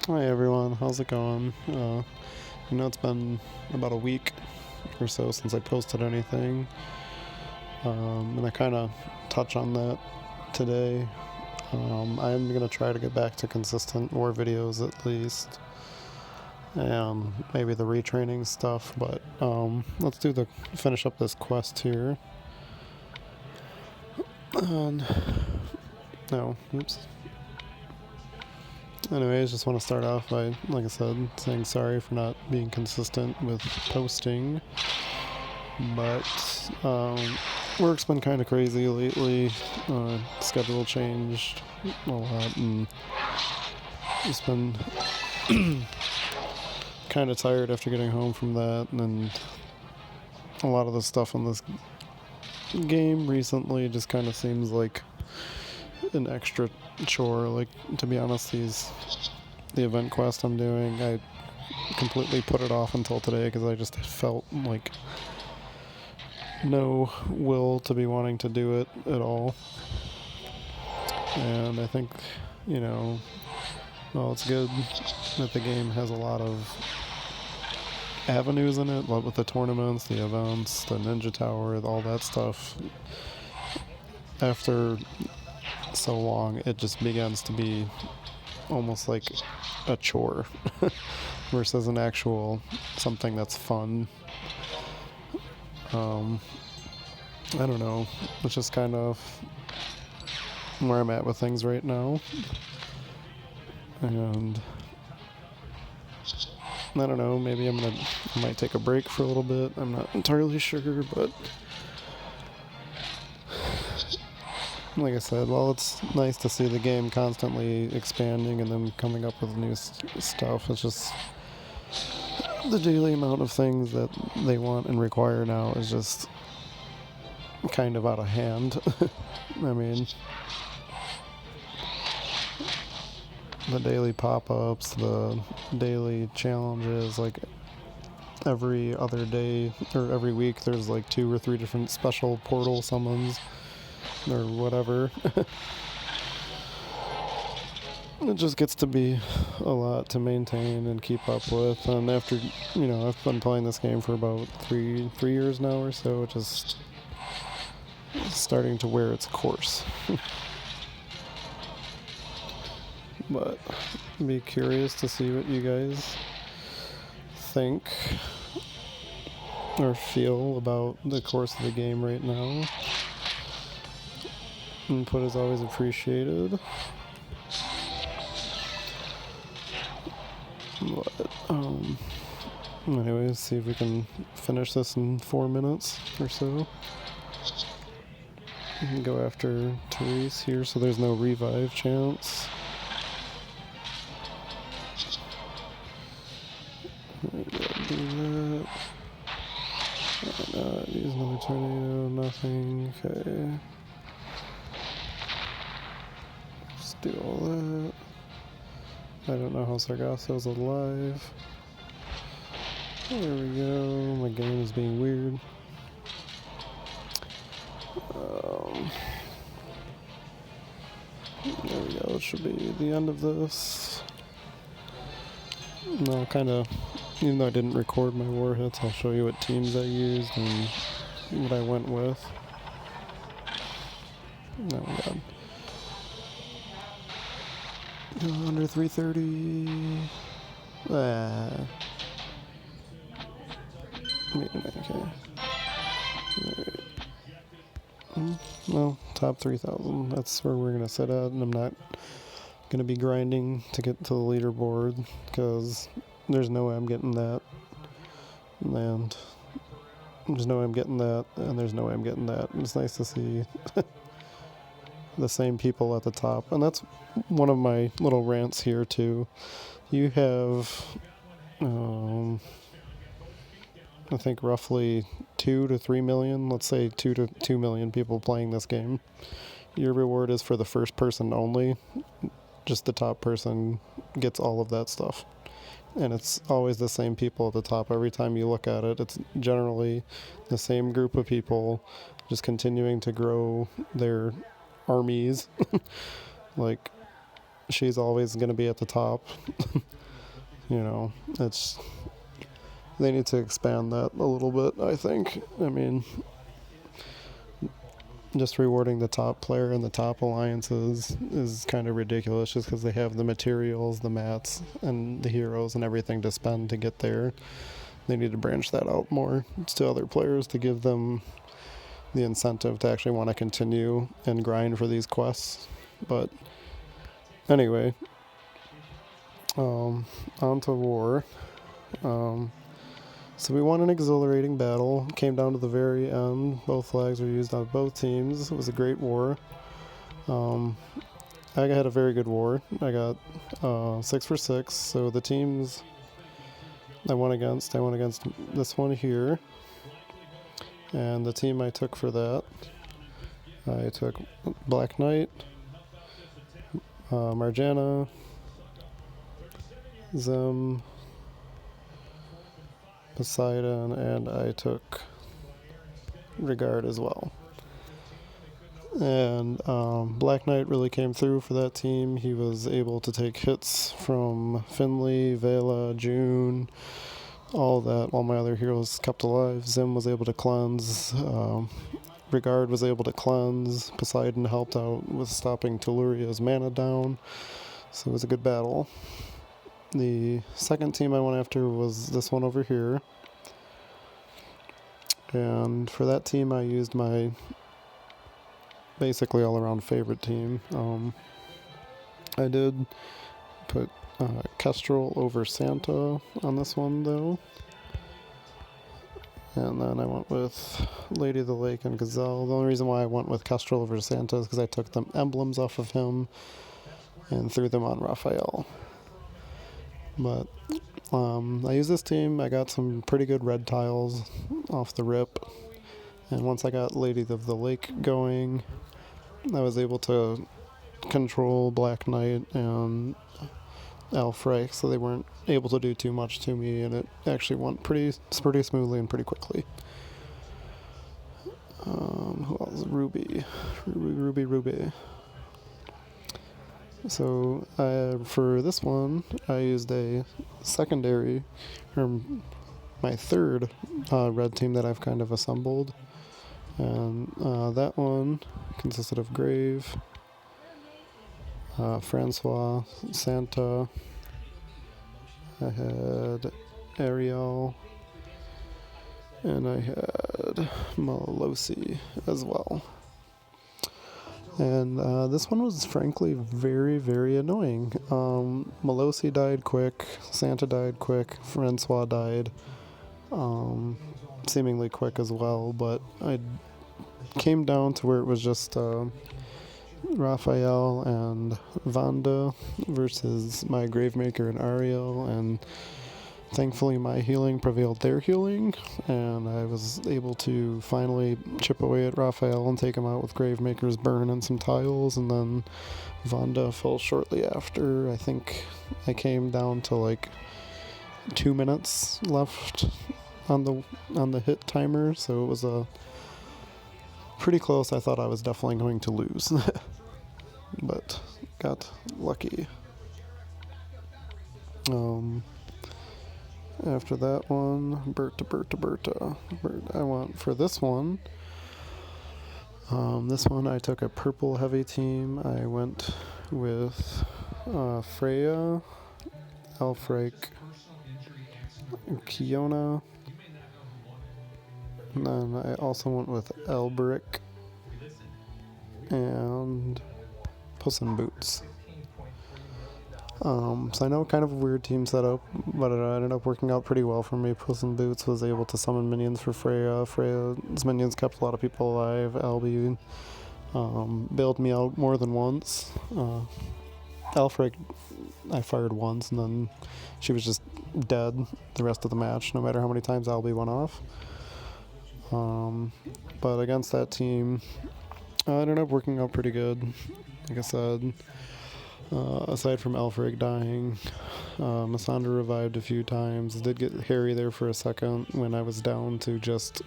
Hi everyone, how's it going? It's been about a week or so since I posted anything, and I kind of touch on that today. I'm gonna try to get back to consistent war videos at least, and maybe the retraining stuff. But let's finish up this quest here. And no, oops. Anyways, just want to start off by, like I said, saying sorry for not being consistent with posting. But work's been kind of crazy lately. Schedule changed a lot, and just been kind of tired after getting home from that. And a lot of the stuff in this game recently just kind of seems like an extra chore. Like, to be honest, the event quest I'm doing, I completely put it off until today because I just felt like no will to be wanting to do it at all. And I think, well, it's good that the game has a lot of avenues in it, with the tournaments, the events, the Ninja Tower, all that stuff. After so long, it just begins to be almost like a chore versus an actual something that's fun. I don't know. It's just kind of where I'm at with things right now. And I don't know, maybe I might take a break for a little bit. I'm not entirely sure, but like I said, well, it's nice to see the game constantly expanding and then coming up with new stuff. It's just the daily amount of things that they want and require now is just kind of out of hand. I mean, the daily pop-ups, the daily challenges, like every other day or every week there's like 2 or 3 different special portal summons or whatever. It just gets to be a lot to maintain and keep up with. And after, I've been playing this game for about three years now or so, it just starting to wear its course. But be curious to see what you guys think or feel about the course of the game right now. Input is always appreciated. But, anyways, see if we can finish this in 4 minutes or so. We can go after Therese here, so there's no revive chance. Do that. Use another tornado, nothing. Okay. Just do all that. I don't know how Sargasso's alive. There we go. My game is being weird. There we go. It should be the end of this. No, kind of. Even though I didn't record my war hits, I'll show you what teams I used and what I went with. Oh my god. Under 330. Okay. Alright. Well, top 3,000. That's where we're going to sit at, and I'm not going to be grinding to get to the leaderboard because there's no way I'm getting that. And there's no way I'm getting that, and there's no way I'm getting that. It's nice to see the same people at the top. And that's one of my little rants here, too. You have, I think, roughly 2 to 3 million, let's say 2 to 2 million people playing this game. Your reward is for the first person only. Just the top person gets all of that stuff. And it's always the same people at the top. Every time you look at it, it's generally the same group of people just continuing to grow their armies. Like, she's always going to be at the top. It's they need to expand that a little bit, I think. I mean, just rewarding the top player in the top alliances is kind of ridiculous just because they have the materials, the mats, and the heroes and everything to spend to get there. They need to branch that out more to other players to give them the incentive to actually want to continue and grind for these quests. But anyway, on to war. So we won an exhilarating battle. Came down to the very end. Both flags were used on both teams. It was a great war. I had a very good war. I got 6 for 6. So the teams I went against this one here. And the team I took for that, I took Black Knight, Marjana, Zim, Poseidon, and I took Regard as well. And Black Knight really came through for that team. He was able to take hits from Finley, Vela, June, all that, while my other heroes kept alive. Zim was able to cleanse. Regard was able to cleanse. Poseidon helped out with stopping Telluria's mana down. So it was a good battle. The second team I went after was this one over here. And for that team, I used my basically all-around favorite team. I did put Kestrel over Santa on this one, though. And then I went with Lady of the Lake and Gazelle. The only reason why I went with Kestrel over Santa is because I took the emblems off of him and threw them on Raphael. But I used this team. I got some pretty good red tiles off the rip. And once I got Lady of the Lake going, I was able to control Black Knight and Alfrey, so they weren't able to do too much to me, and it actually went pretty smoothly and pretty quickly. Who else? Ruby. So for this one, I used a secondary, or my third red team that I've kind of assembled. And that one consisted of Grave, Francois, Santa. I had Ariel, and I had Malosi as well. And this one was frankly very, very annoying. Malosi died quick, Santa died quick, Francois died seemingly quick as well, but I came down to where it was just Raphael and Vanda versus my Gravemaker and Ariel, and thankfully my healing prevailed their healing, and I was able to finally chip away at Raphael and take him out with Gravemaker's Burn and some tiles, and then Vanda fell shortly after. I think I came down to like 2 minutes left on the hit timer, so it was pretty close. I thought I was definitely going to lose, but got lucky. After that one, Berta. I went for this one. This one I took a purple heavy team. I went with Freya, Alfrey, Kiona, and then I also went with Elberic and Puss in Boots. So I know kind of a weird team setup, but it ended up working out pretty well for me. Puss in Boots was able to summon minions for Freya. Freya's minions kept a lot of people alive. Albie bailed me out more than once. Alfred, I fired once, and then she was just dead the rest of the match, no matter how many times Albie went off. But against that team, it ended up working out pretty good. Like I said, aside from Alfred dying, Masandra revived a few times. Did get Harry there for a second when I was down to just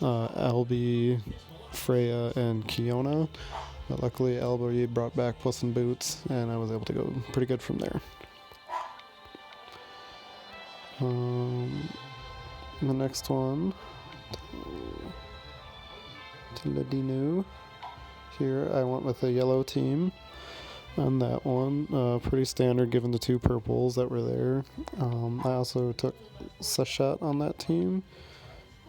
Albie, Freya, and Kiona. But luckily Albury brought back Puss in Boots, and I was able to go pretty good from there. The next one, to Ladino. Here I went with a yellow team on that one. Pretty standard given the two purples that were there. I also took Sachet on that team.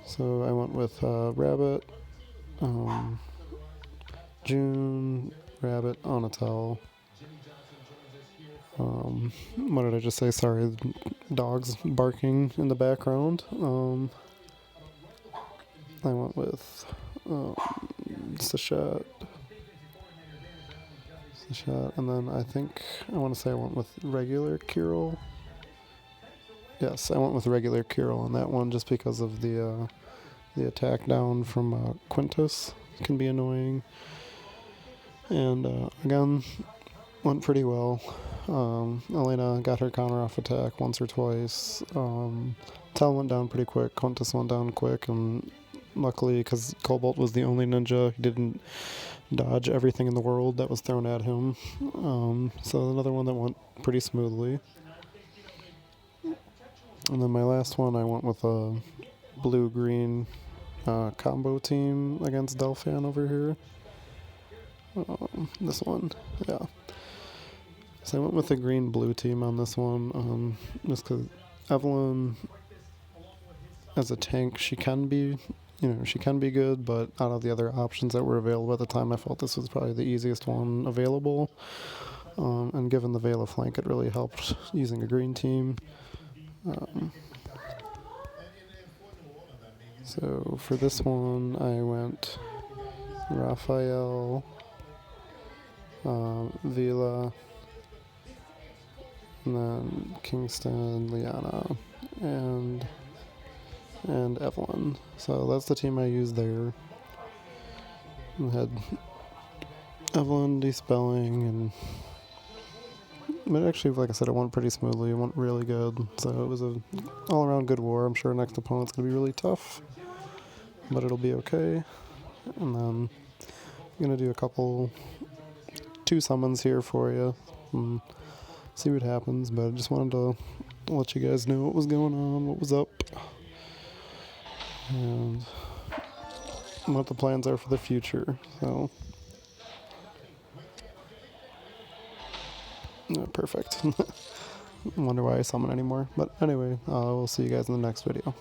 So I went with Rabbit, June, Rabbit, Onatel. What did I just say? Sorry, dogs barking in the background. I went with Sachet, and then I want to say I went with regular Kirill. Yes, I went with regular Kirill on that one just because of the attack down from Quintus can be annoying. And again, went pretty well. Elena got her counter off attack once or twice. Tal went down pretty quick. Quintus went down quick, and luckily, because Cobalt was the only ninja, he didn't dodge everything in the world that was thrown at him. So another one that went pretty smoothly. And then my last one, I went with a blue-green combo team against Delphan over here. This one, yeah. So I went with a green-blue team on this one, just because Evelyn, as a tank, she can be good, but out of the other options that were available at the time, I felt this was probably the easiest one available. And given the Veil of Flank, it really helped using a green team. So for this one, I went Raphael, Vila, and then Kingston, Liana, and Evelyn. So that's the team I used there. I had Evelyn dispelling, but actually, like I said, it went pretty smoothly. It went really good. So it was a all-around good war. I'm sure next opponent's gonna be really tough, but it'll be okay. And then I'm gonna do two summons here for you. And see what happens, but I just wanted to let you guys know what was going on, what was up, and what the plans are for the future. So, yeah, perfect. Wonder why I summon anymore. But anyway, we'll see you guys in the next video.